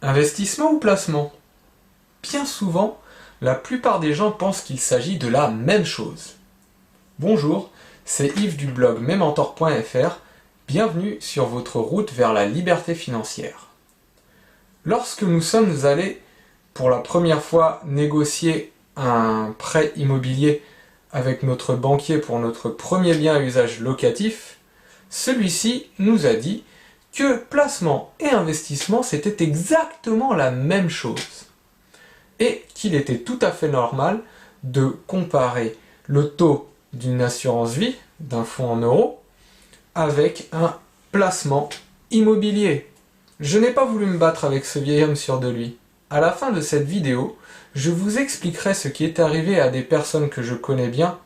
Investissement ou placement? Bien souvent, la plupart des gens pensent qu'il s'agit de la même chose. Bonjour, c'est Yves du blog Mementor.fr. Bienvenue sur votre route vers la liberté financière. Lorsque nous sommes allés pour la première fois négocier un prêt immobilier avec notre banquier pour notre premier bien à usage locatif, celui-ci nous a dit que placement et investissement c'était exactement la même chose et qu'il était tout à fait normal de comparer le taux d'une assurance vie, d'un fonds en euros, avec un placement immobilier. Je n'ai pas voulu me battre avec ce vieil homme sûr de lui. À la fin de cette vidéo, je vous expliquerai ce qui est arrivé à des personnes que je connais bien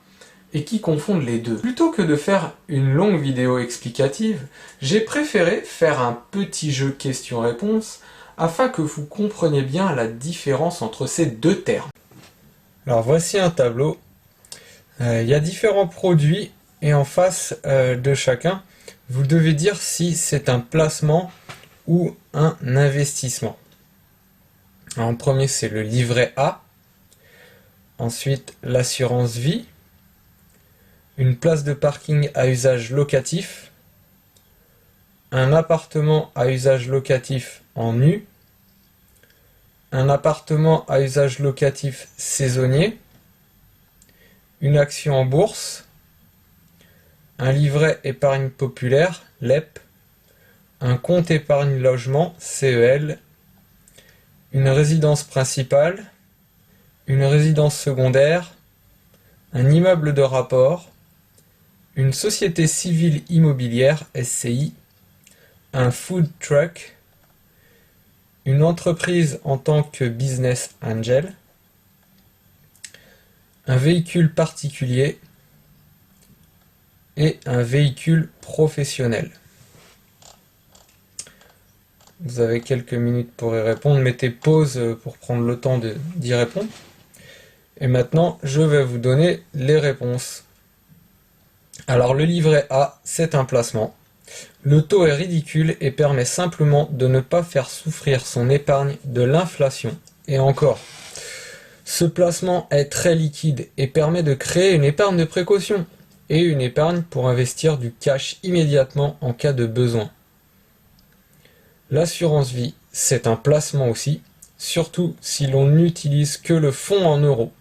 et qui confondent les deux. Plutôt que de faire une longue vidéo explicative, j'ai préféré faire un petit jeu questions-réponses afin que vous compreniez bien la différence entre ces deux termes. Alors voici un tableau. Il y a différents produits et en face de chacun, vous devez dire si c'est un placement ou un investissement. Alors, en premier, c'est le livret A. Ensuite, l'assurance vie. Une place de parking à usage locatif. Un appartement à usage locatif en nu. Un appartement à usage locatif saisonnier. Une action en bourse. Un livret épargne populaire, LEP. Un compte épargne logement, CEL. Une résidence principale. Une résidence secondaire. Un immeuble de rapport. Une société civile immobilière, SCI, un food truck, une entreprise en tant que business angel, un véhicule particulier et un véhicule professionnel. Vous avez quelques minutes pour y répondre, mettez pause pour prendre le temps d'y répondre. Et maintenant, je vais vous donner les réponses. Alors le livret A, c'est un placement. Le taux est ridicule et permet simplement de ne pas faire souffrir son épargne de l'inflation. Et encore, ce placement est très liquide et permet de créer une épargne de précaution et une épargne pour investir du cash immédiatement en cas de besoin. L'assurance vie, c'est un placement aussi, surtout si l'on n'utilise que le fonds en euros.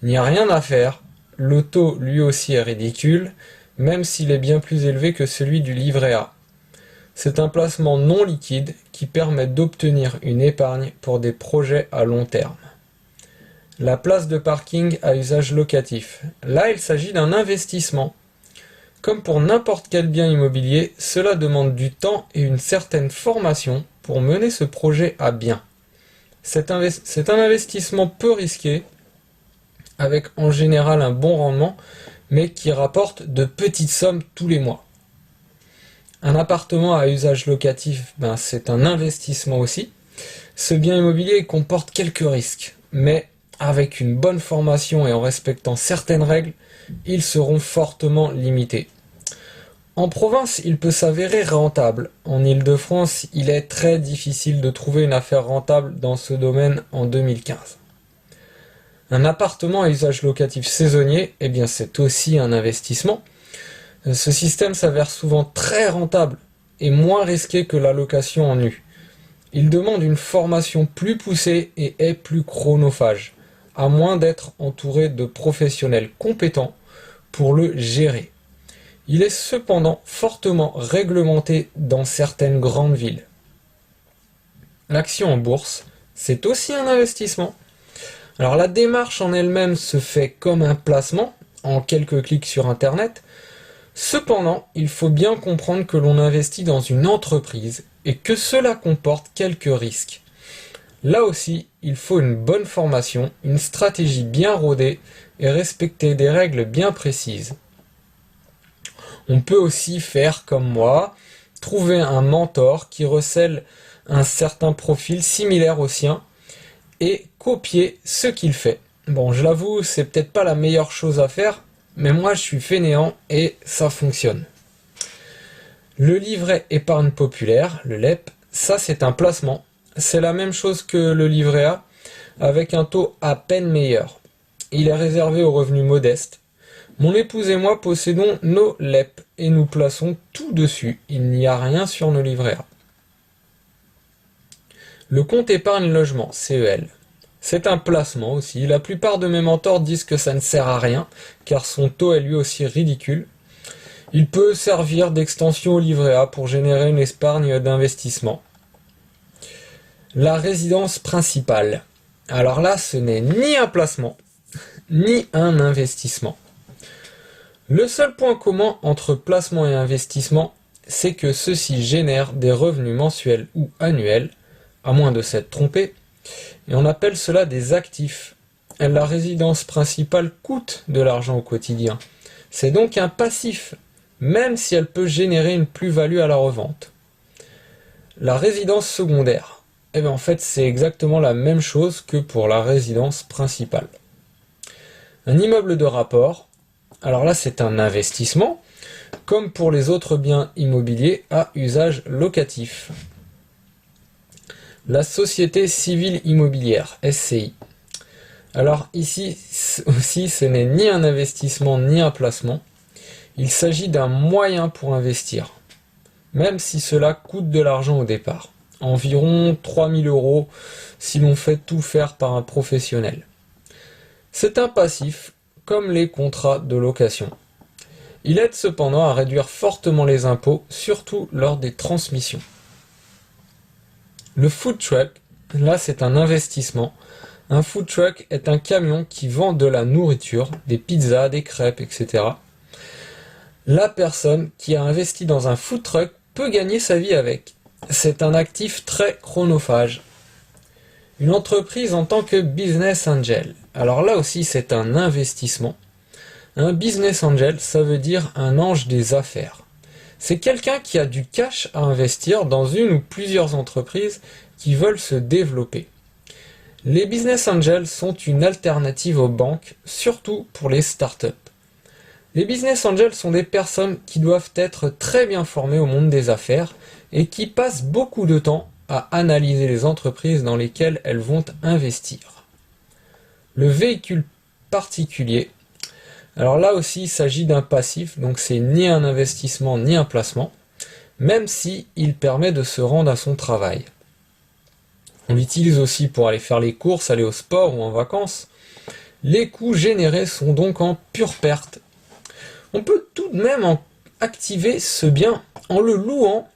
Il n'y a rien à faire. Le taux, lui aussi, est ridicule, même s'il est bien plus élevé que celui du livret A. C'est un placement non liquide qui permet d'obtenir une épargne pour des projets à long terme. La place de parking à usage locatif. Là, il s'agit d'un investissement. Comme pour n'importe quel bien immobilier, cela demande du temps et une certaine formation pour mener ce projet à bien. C'est un investissement peu risqué, avec en général un bon rendement, mais qui rapporte de petites sommes tous les mois. Un appartement à usage locatif, c'est un investissement aussi. Ce bien immobilier comporte quelques risques, mais avec une bonne formation et en respectant certaines règles, ils seront fortement limités. En province, il peut s'avérer rentable. En Île-de-France, il est très difficile de trouver une affaire rentable dans ce domaine en 2015. Un appartement à usage locatif saisonnier, c'est aussi un investissement. Ce système s'avère souvent très rentable et moins risqué que la location en nu. Il demande une formation plus poussée et est plus chronophage, à moins d'être entouré de professionnels compétents pour le gérer. Il est cependant fortement réglementé dans certaines grandes villes. L'action en bourse, c'est aussi un investissement. Alors la démarche en elle-même se fait comme un placement, en quelques clics sur internet. Cependant, il faut bien comprendre que l'on investit dans une entreprise et que cela comporte quelques risques. Là aussi, il faut une bonne formation, une stratégie bien rodée et respecter des règles bien précises. On peut aussi faire comme moi, trouver un mentor qui recèle un certain profil similaire au sien et copier ce qu'il fait. Bon, je l'avoue, c'est peut-être pas la meilleure chose à faire, mais moi je suis fainéant et ça fonctionne. Le livret épargne populaire, le LEP, ça c'est un placement c'est la même chose que le livret A, avec un taux à peine meilleur. Il est réservé aux revenus modestes. Mon épouse et moi possédons nos LEP et nous plaçons tout dessus. Il n'y a rien sur nos livrets A. Le compte épargne logement, CEL. C'est un placement aussi. La plupart de mes mentors disent que ça ne sert à rien, car son taux est lui aussi ridicule. Il peut servir d'extension au livret A pour générer une épargne d'investissement. La résidence principale. Alors là, ce n'est ni un placement, ni un investissement. Le seul point commun entre placement et investissement, c'est que ceux-ci génèrent des revenus mensuels ou annuels, à moins de s'être trompé, et on appelle cela des actifs. La résidence principale coûte de l'argent au quotidien. C'est donc un passif, même si elle peut générer une plus-value à la revente. La résidence secondaire. Eh bien, en fait, c'est exactement la même chose que pour la résidence principale. Un immeuble de rapport, alors là, c'est un investissement, comme pour les autres biens immobiliers à usage locatif. La société civile immobilière, SCI. Alors ici aussi, ce n'est ni un investissement ni un placement. Il s'agit d'un moyen pour investir, même si cela coûte de l'argent au départ. Environ 3 000 € si l'on fait tout faire par un professionnel. C'est un passif, comme les contrats de location. Il aide cependant à réduire fortement les impôts, surtout lors des transmissions. Le food truck, là c'est un investissement. Un food truck est un camion qui vend de la nourriture, des pizzas, des crêpes, etc. La personne qui a investi dans un food truck peut gagner sa vie avec. C'est un actif très chronophage. Une entreprise en tant que business angel. Alors là aussi, c'est un investissement. Un business angel, ça veut dire un ange des affaires. C'est quelqu'un qui a du cash à investir dans une ou plusieurs entreprises qui veulent se développer. Les business angels sont une alternative aux banques, surtout pour les startups. Les business angels sont des personnes qui doivent être très bien formées au monde des affaires et qui passent beaucoup de temps à analyser les entreprises dans lesquelles elles vont investir. Le véhicule particulier. Alors là aussi, il s'agit d'un passif, donc c'est ni un investissement ni un placement, même si il permet de se rendre à son travail. On l'utilise aussi pour aller faire les courses, aller au sport ou en vacances. Les coûts générés sont donc en pure perte. On peut tout de même activer ce bien en le louant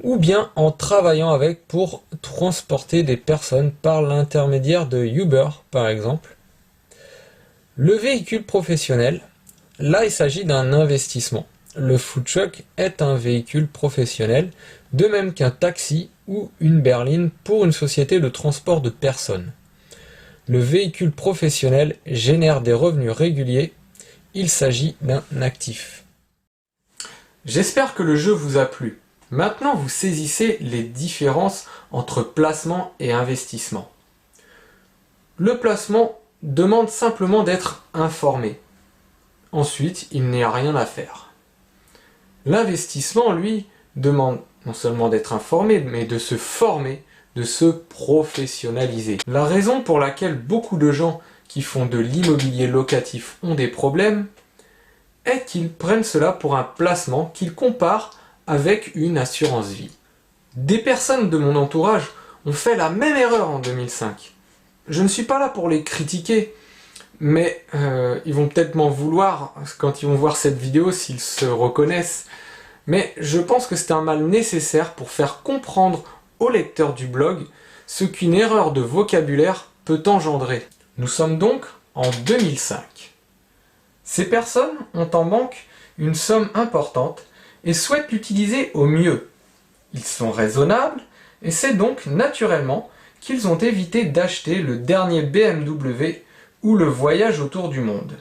ou bien en travaillant avec pour transporter des personnes par l'intermédiaire de Uber par exemple. Le véhicule professionnel, là il s'agit d'un investissement. Le food truck est un véhicule professionnel, de même qu'un taxi ou une berline pour une société de transport de personnes. Le véhicule professionnel génère des revenus réguliers, il s'agit d'un actif. J'espère que le jeu vous a plu. Maintenant vous saisissez les différences entre placement et investissement. Le placement demande simplement d'être informé. Ensuite, il n'y a rien à faire. L'investissement, lui, demande non seulement d'être informé, mais de se former, de se professionnaliser. La raison pour laquelle beaucoup de gens qui font de l'immobilier locatif ont des problèmes est qu'ils prennent cela pour un placement qu'ils comparent avec une assurance vie. Des personnes de mon entourage ont fait la même erreur en 2005. Je ne suis pas là pour les critiquer, mais ils vont peut-être m'en vouloir quand ils vont voir cette vidéo s'ils se reconnaissent. Mais je pense que c'est un mal nécessaire pour faire comprendre aux lecteurs du blog ce qu'une erreur de vocabulaire peut engendrer. Nous sommes donc en 2005. Ces personnes ont en banque une somme importante et souhaitent l'utiliser au mieux. Ils sont raisonnables et c'est donc naturellement qu'ils ont évité d'acheter le dernier BMW ou le voyage autour du monde.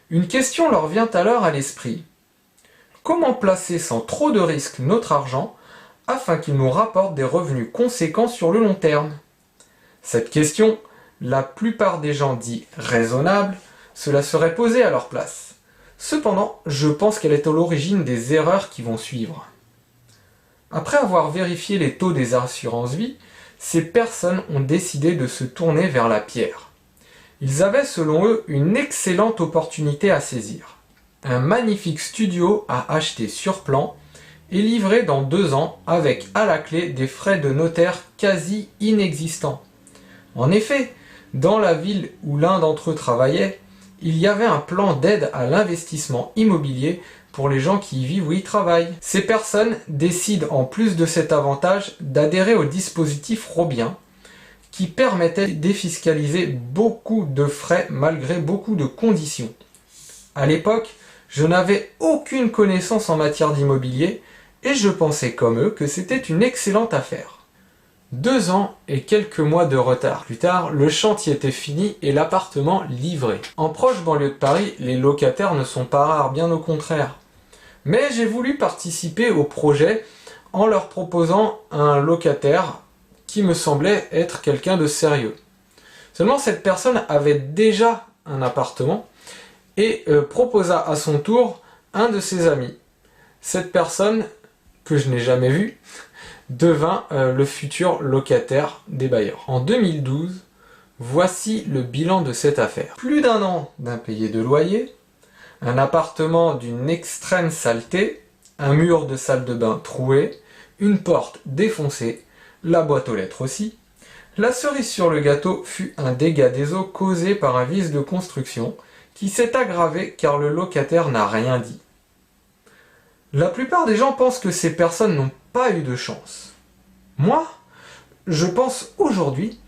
Une question leur vient alors à l'esprit. Comment placer sans trop de risques notre argent afin qu'il nous rapporte des revenus conséquents sur le long terme? Cette question, la plupart des gens disent raisonnable, cela serait posée à leur place. Cependant, je pense qu'elle est à l'origine des erreurs qui vont suivre. Après avoir vérifié les taux des assurances vie, ces personnes ont décidé de se tourner vers la pierre. Ils avaient selon eux une excellente opportunité à saisir. Un magnifique studio à acheter sur plan et livré dans 2 ans avec à la clé des frais de notaire quasi inexistants. En effet, dans la ville où l'un d'entre eux travaillait, il y avait un plan d'aide à l'investissement immobilier pour les gens qui y vivent ou y travaillent. Ces personnes décident en plus de cet avantage d'adhérer au dispositif Robien qui permettait de défiscaliser beaucoup de frais malgré beaucoup de conditions. À l'époque, je n'avais aucune connaissance en matière d'immobilier et je pensais comme eux que c'était une excellente affaire. 2 ans et quelques mois de retard plus tard, le chantier était fini et l'appartement livré. En proche banlieue de Paris, les locataires ne sont pas rares, bien au contraire. Mais j'ai voulu participer au projet en leur proposant un locataire qui me semblait être quelqu'un de sérieux. Seulement cette personne avait déjà un appartement et proposa à son tour un de ses amis. Cette personne, que je n'ai jamais vue, devint le futur locataire des bailleurs. En 2012, voici le bilan de cette affaire. Plus d'1 an d'impayé de loyer, un appartement d'une extrême saleté, un mur de salle de bain troué, une porte défoncée, la boîte aux lettres aussi. La cerise sur le gâteau fut un dégât des eaux causé par un vice de construction qui s'est aggravé car le locataire n'a rien dit. La plupart des gens pensent que ces personnes n'ont pas eu de chance. Moi, je pense aujourd'hui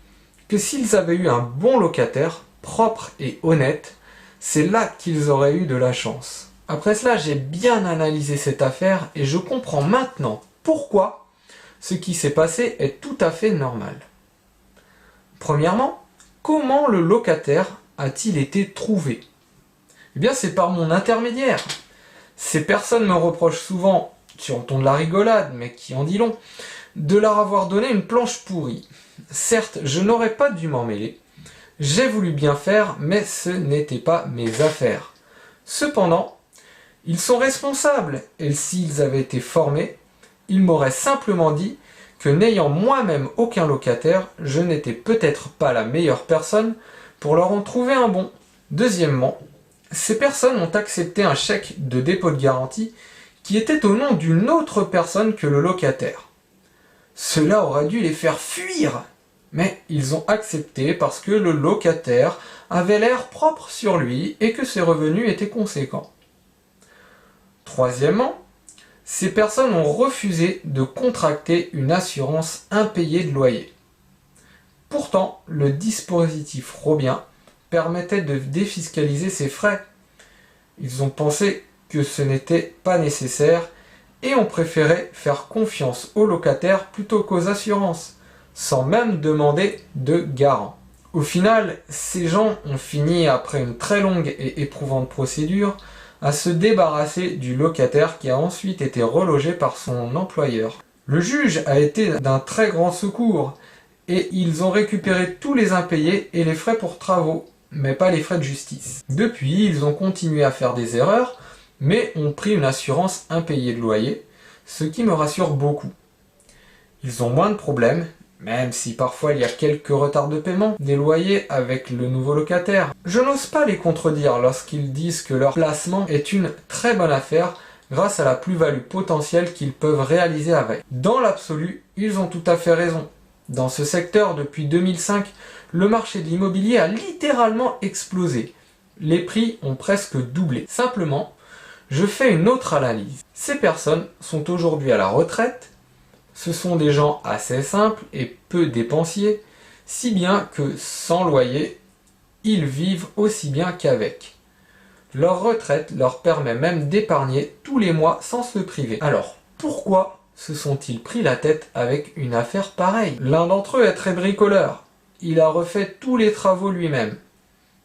que s'ils avaient eu un bon locataire, propre et honnête, c'est là qu'ils auraient eu de la chance. Après cela, j'ai bien analysé cette affaire et je comprends maintenant pourquoi ce qui s'est passé est tout à fait normal. Premièrement, comment le locataire a-t-il été trouvé? Eh bien, c'est par mon intermédiaire. Ces personnes me reprochent souvent, sur le ton de la rigolade, mais qui en dit long, de leur avoir donné une planche pourrie. Certes, je n'aurais pas dû m'en mêler. J'ai voulu bien faire, mais ce n'était pas mes affaires. Cependant, ils sont responsables, et s'ils avaient été formés, ils m'auraient simplement dit que n'ayant moi-même aucun locataire, je n'étais peut-être pas la meilleure personne pour leur en trouver un bon. Deuxièmement, ces personnes ont accepté un chèque de dépôt de garantie qui était au nom d'une autre personne que le locataire. Cela aurait dû les faire fuir, mais ils ont accepté parce que le locataire avait l'air propre sur lui et que ses revenus étaient conséquents. Troisièmement, ces personnes ont refusé de contracter une assurance impayée de loyer. Pourtant, le dispositif Robien permettait de défiscaliser ces frais. Ils ont pensé que ce n'était pas nécessaire et ont préféré faire confiance aux locataires plutôt qu'aux assurances, sans même demander de garant. Au final, ces gens ont fini, après une très longue et éprouvante procédure, à se débarrasser du locataire qui a ensuite été relogé par son employeur. Le juge a été d'un très grand secours et ils ont récupéré tous les impayés et les frais pour travaux, mais pas les frais de justice. Depuis, ils ont continué à faire des erreurs, mais ont pris une assurance impayée de loyer, ce qui me rassure beaucoup. Ils ont moins de problèmes, même si parfois il y a quelques retards de paiement des loyers avec le nouveau locataire. Je n'ose pas les contredire lorsqu'ils disent que leur placement est une très bonne affaire grâce à la plus-value potentielle qu'ils peuvent réaliser avec. Dans l'absolu, ils ont tout à fait raison. Dans ce secteur, depuis 2005, le marché de l'immobilier a littéralement explosé. Les prix ont presque doublé. Simplement, je fais une autre analyse. Ces personnes sont aujourd'hui à la retraite. Ce sont des gens assez simples et peu dépensiers, si bien que sans loyer, ils vivent aussi bien qu'avec. Leur retraite leur permet même d'épargner tous les mois sans se priver. Alors, pourquoi se sont-ils pris la tête avec une affaire pareille? L'un d'entre eux est très bricoleur. Il a refait tous les travaux lui-même.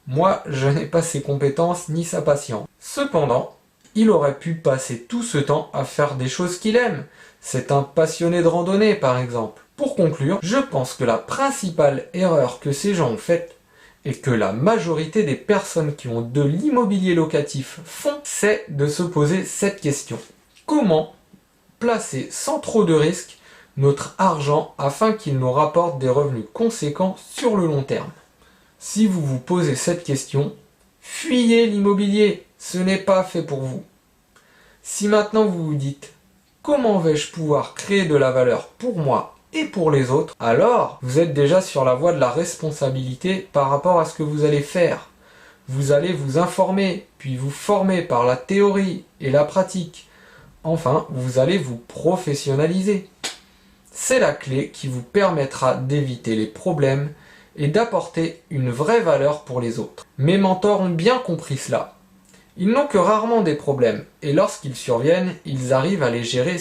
Moi, je n'ai pas ses compétences ni sa patience. Cependant, il aurait pu passer tout ce temps à faire des choses qu'il aime. C'est un passionné de randonnée, par exemple. Pour conclure, je pense que la principale erreur que ces gens ont faite, et que la majorité des personnes qui ont de l'immobilier locatif font, c'est de se poser cette question. Comment placer sans trop de risques notre argent afin qu'il nous rapporte des revenus conséquents sur le long terme. Si vous vous posez cette question, fuyez l'immobilier, ce n'est pas fait pour vous. Si maintenant vous vous dites « Comment vais-je pouvoir créer de la valeur pour moi et pour les autres ?» alors vous êtes déjà sur la voie de la responsabilité par rapport à ce que vous allez faire. Vous allez vous informer, puis vous former par la théorie et la pratique. Enfin, vous allez vous professionnaliser. C'est la clé qui vous permettra d'éviter les problèmes et d'apporter une vraie valeur pour les autres. Mes mentors ont bien compris cela. Ils n'ont que rarement des problèmes, et lorsqu'ils surviennent, ils arrivent à les gérer.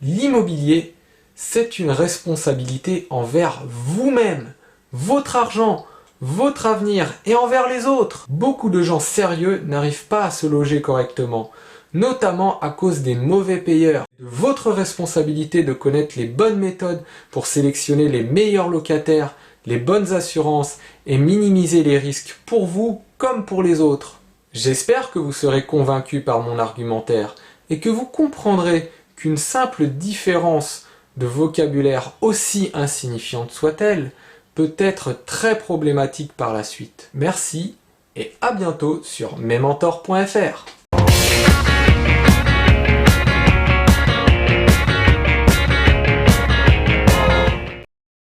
L'immobilier, c'est une responsabilité envers vous-même, votre argent, votre avenir et envers les autres. Beaucoup de gens sérieux n'arrivent pas à se loger correctement, notamment à cause des mauvais payeurs. De votre responsabilité de connaître les bonnes méthodes pour sélectionner les meilleurs locataires, les bonnes assurances et minimiser les risques pour vous comme pour les autres. J'espère que vous serez convaincu par mon argumentaire et que vous comprendrez qu'une simple différence de vocabulaire, aussi insignifiante soit-elle, peut être très problématique par la suite. Merci et à bientôt sur mesmentors.fr.